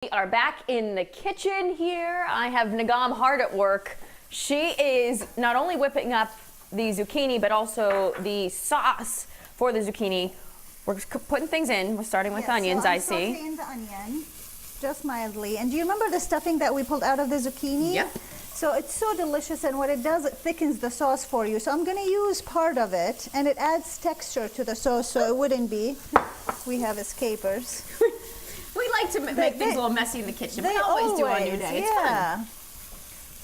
We are back in the kitchen here. I have Nagam hard at work. She is not only whipping up the zucchini, but also the sauce for the zucchini. We're putting things in. We're starting with onions, I see. Sauteing the onion, just mildly. And do you remember the stuffing that we pulled out of the zucchini? Yep. So it's so delicious, and what it does, it thickens the sauce for you. So I'm going to use part of it, and it adds texture to the sauce, so it wouldn't be. We have escapers. We like to make things a little messy in the kitchen. We always do on New Day. It's fun.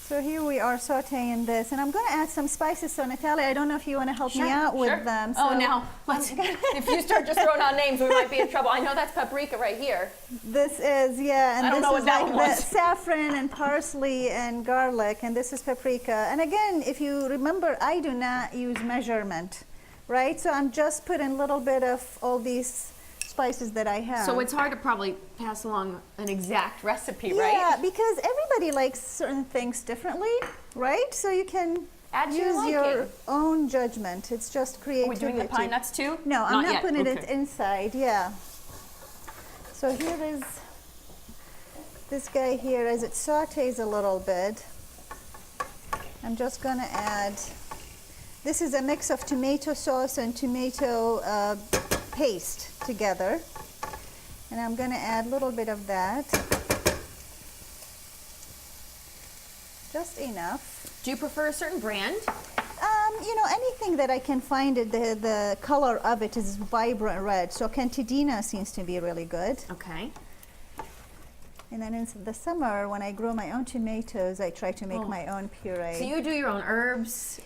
So here we are sauteing this, and I'm going to add some spices. So Natalia, I don't know if you want to help me out with them. So now, if you start just throwing out names, we might be in trouble. I know that's paprika right here. This is, and I don't this know is what that like one was. the saffron and parsley and garlic, and this is paprika. And again, if you remember, I do not use measurement, right? So I'm just putting a little bit of all these spices that I have. So it's hard to probably pass along an exact recipe, right? Yeah, because everybody likes certain things differently, right? So you can use your own judgment. It's just creativity. Are we doing the pine nuts too? No, I'm not yet. putting it inside, So here is this guy here. As it sautés a little bit, I'm just going to add, this is a mix of tomato sauce and tomato paste together, and I'm going to add a little bit of that, just enough. Do you prefer a certain brand? You know, anything that I can find, the color of it is vibrant red, so Cantadina seems to be really good. Okay. And then in the summer, when I grow my own tomatoes, I try to make my own puree. So you do your own herbs?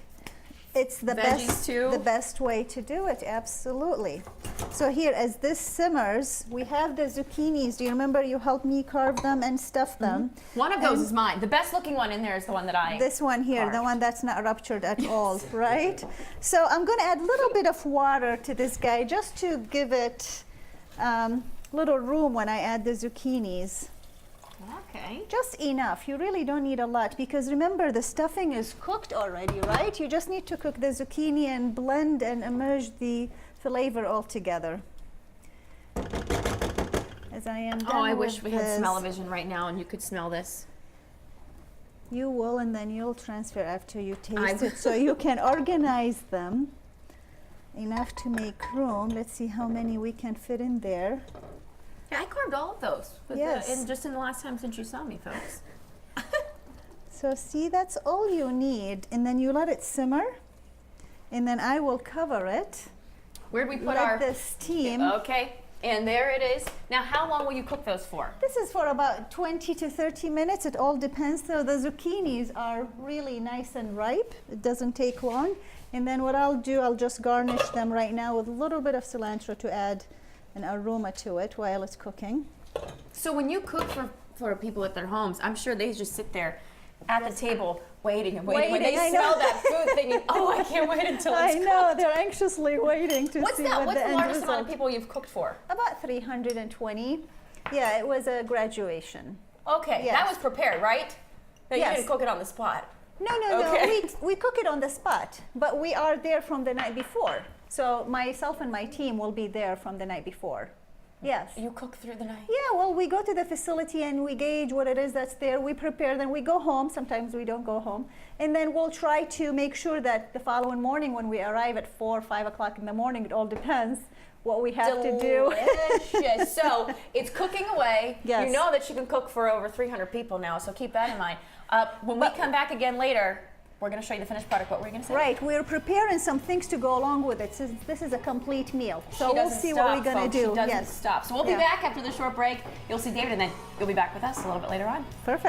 It's the best way to do it, absolutely. So here, as this simmers, we have the zucchinis. Do you remember you helped me carve them and stuff them? One of those is mine. The best looking one in there is the one that I This one here, the one that's not ruptured at all, right? So I'm going to add a little bit of water to this guy just to give it little room when I add the zucchinis. Okay. Just enough. You really don't need a lot, because remember, the stuffing is cooked already, right? You just need to cook the zucchini and blend and immerse the flavor all together. As I am done I wish we with had smell-o-vision right now and you could smell this. You will, and then you'll transfer after you taste it, so you can organize them enough to make room. Let's see how many we can fit in there. Yeah, I carved all of those. Yes. Just in the last time since you saw me, folks. So see, that's all you need, and then you let it simmer, and then I will cover it. Where'd we put let the steam. Okay, and there it is. Now, how long will you cook those for? This is for about 20 to 30 minutes. It all depends. So the zucchinis are really nice and ripe. It doesn't take long. And then what I'll do, I'll just garnish them right now with a little bit of cilantro to add an aroma to it while it's cooking. So when you cook for people at their homes, I'm sure they just sit there at the table waiting and waiting. When they smell that food thinking, oh, I can't wait until it's cooked. I know, they're anxiously waiting to see what the end result. What's the largest amount of people you've cooked for? About 320. Yeah, it was a graduation. Okay, yes. That was prepared, right? No, yes. You didn't cook it on the spot. No, we cook it on the spot, but we are there from the night before. So myself and my team will be there from the night before. Yes. You cook through the night? Yeah, well, we go to the facility and we gauge what it is that's there. We prepare, then we go home. Sometimes we don't go home. And then we'll try to make sure that the following morning when we arrive at 4 or 5 o'clock in the morning, it all depends what we have to do. Delicious. So it's cooking away. Yes. You know that you can cook for over 300 people now, so keep that in mind. When we come back again later, we're going to show you the finished product. What were you going to say? Right. We're preparing some things to go along with it. Since this is a complete meal. So we'll see what we're going to do. She doesn't stop. So we'll be back after the short break. You'll see David, and then you'll be back with us a little bit later on. Perfect.